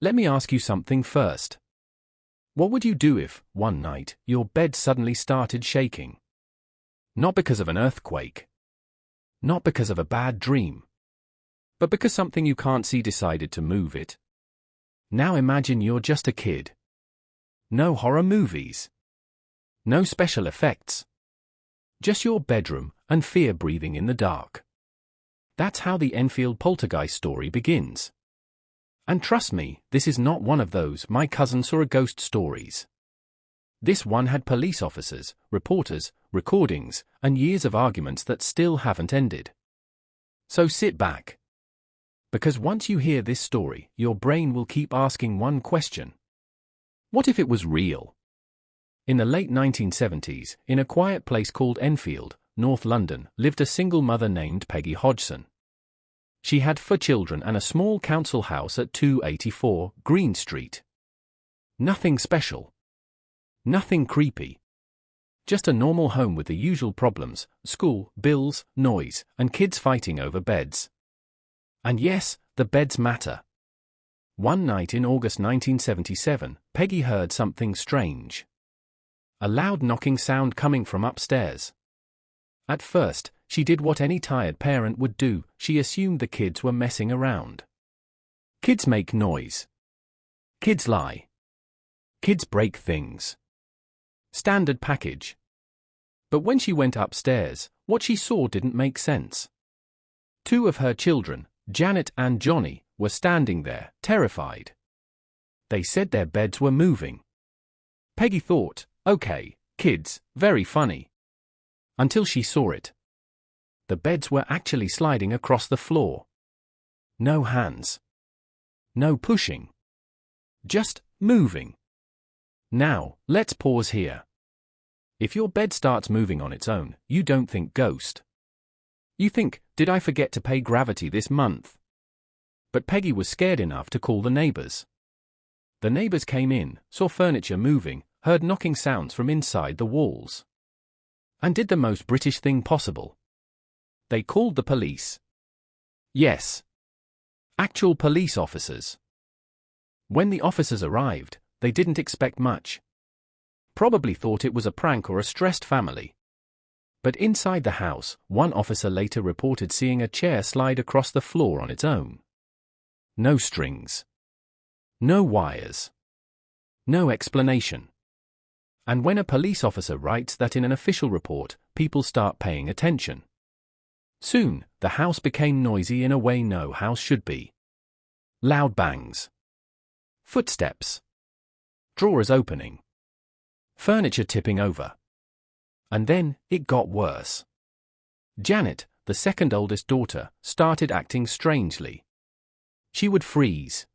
Let me ask you something first. What would you do if, one night, your bed suddenly started shaking? Not because of an earthquake. Not because of a bad dream. But because something you can't see decided to move it. Now imagine you're just a kid. No horror movies. No special effects. Just your bedroom and fear breathing in the dark. That's how the Enfield Poltergeist story begins. And trust me, this is not one of those "my cousin saw a ghost" stories. This one had police officers, reporters, recordings, and years of arguments that still haven't ended. So sit back. Because once you hear this story, your brain will keep asking one question. What if it was real? In the late 1970s, in a quiet place called Enfield, North London, lived a single mother named Peggy Hodgson. She had 4 children and a small council house at 284 Green Street. Nothing special. Nothing creepy. Just a normal home with the usual problems: school, bills, noise, and kids fighting over beds. And yes, the beds matter. One night in August 1977, Peggy heard something strange. A loud knocking sound coming from upstairs. At first, she did what any tired parent would do: she assumed the kids were messing around. Kids make noise. Kids lie. Kids break things. Standard package. But when she went upstairs, what she saw didn't make sense. 2 of her children, Janet and Johnny, were standing there, terrified. They said their beds were moving. Peggy thought, okay, kids, very funny. Until she saw it. The beds were actually sliding across the floor. No hands. No pushing. Just moving. Now, let's pause here. If your bed starts moving on its own, you don't think ghost. You think, did I forget to pay gravity this month? But Peggy was scared enough to call the neighbors. The neighbors came in, saw furniture moving, heard knocking sounds from inside the walls. And did the most British thing possible. They called the police. Yes. Actual police officers. When the officers arrived, they didn't expect much. Probably thought it was a prank or a stressed family. But inside the house, one officer later reported seeing a chair slide across the floor on its own. No strings. No wires. No explanation. And when a police officer writes that in an official report, people start paying attention. Soon, the house became noisy in a way no house should be. Loud bangs. Footsteps. Drawers opening. Furniture tipping over. And then, it got worse. Janet, the second oldest daughter, started acting strangely. She would freeze.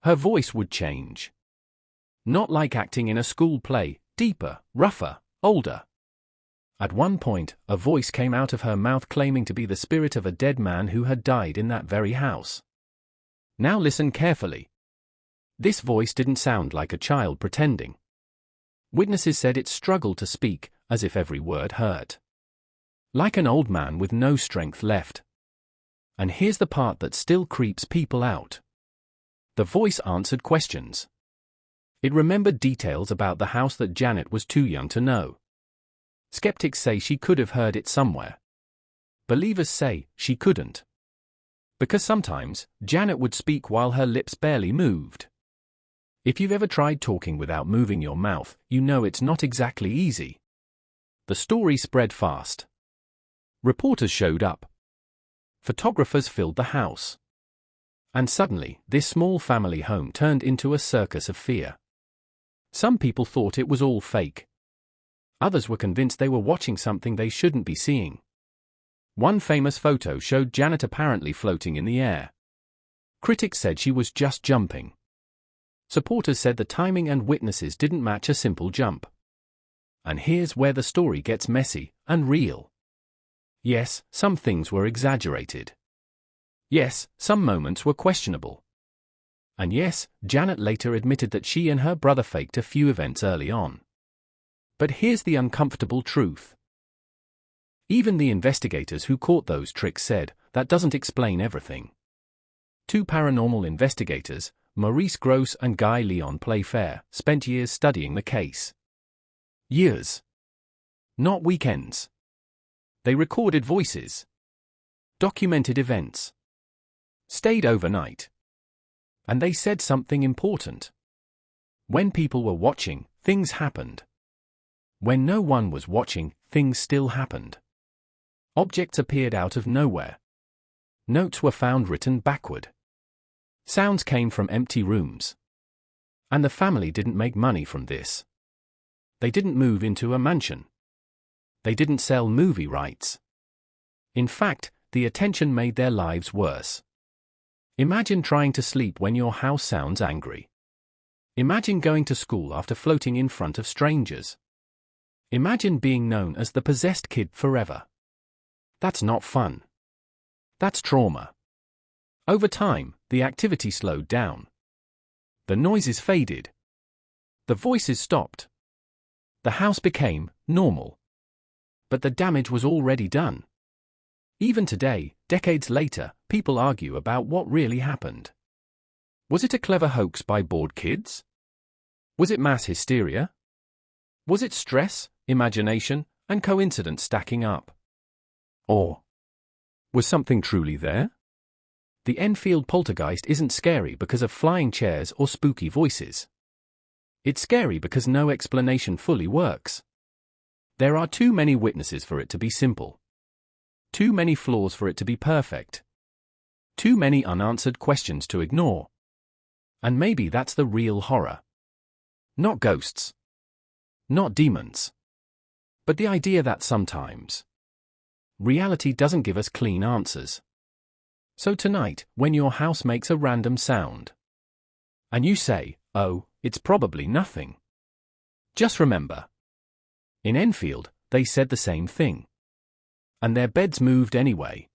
Her voice would change. Not like acting in a school play, deeper, rougher, older. At one point, a voice came out of her mouth claiming to be the spirit of a dead man who had died in that very house. Now listen carefully. This voice didn't sound like a child pretending. Witnesses said it struggled to speak, as if every word hurt. Like an old man with no strength left. And here's the part that still creeps people out. The voice answered questions. It remembered details about the house that Janet was too young to know. Skeptics say she could have heard it somewhere. Believers say she couldn't. Because sometimes, Janet would speak while her lips barely moved. If you've ever tried talking without moving your mouth, you know it's not exactly easy. The story spread fast. Reporters showed up. Photographers filled the house. And suddenly, this small family home turned into a circus of fear. Some people thought it was all fake. Others were convinced they were watching something they shouldn't be seeing. One famous photo showed Janet apparently floating in the air. Critics said she was just jumping. Supporters said the timing and witnesses didn't match a simple jump. And here's where the story gets messy and real. Yes, some things were exaggerated. Yes, some moments were questionable. And yes, Janet later admitted that she and her brother faked a few events early on. But here's the uncomfortable truth. Even the investigators who caught those tricks said, that doesn't explain everything. 2 paranormal investigators, Maurice Grosse and Guy Leon Playfair, spent years studying the case. Years. Not weekends. They recorded voices. Documented events. Stayed overnight. And they said something important. When people were watching, things happened. When no one was watching, things still happened. Objects appeared out of nowhere. Notes were found written backward. Sounds came from empty rooms. And the family didn't make money from this. They didn't move into a mansion. They didn't sell movie rights. In fact, the attention made their lives worse. Imagine trying to sleep when your house sounds angry. Imagine going to school after floating in front of strangers. Imagine being known as the possessed kid forever. That's not fun. That's trauma. Over time, the activity slowed down. The noises faded. The voices stopped. The house became normal. But the damage was already done. Even today, decades later, people argue about what really happened. Was it a clever hoax by bored kids? Was it mass hysteria? Was it stress, imagination, and coincidence stacking up? Or was something truly there? The Enfield Poltergeist isn't scary because of flying chairs or spooky voices. It's scary because no explanation fully works. There are too many witnesses for it to be simple. Too many flaws for it to be perfect. Too many unanswered questions to ignore. And maybe that's the real horror. Not ghosts. Not demons. But the idea that sometimes reality doesn't give us clean answers. So tonight, when your house makes a random sound, and you say, "Oh, it's probably nothing," just remember, in Enfield, they said the same thing. And their beds moved anyway.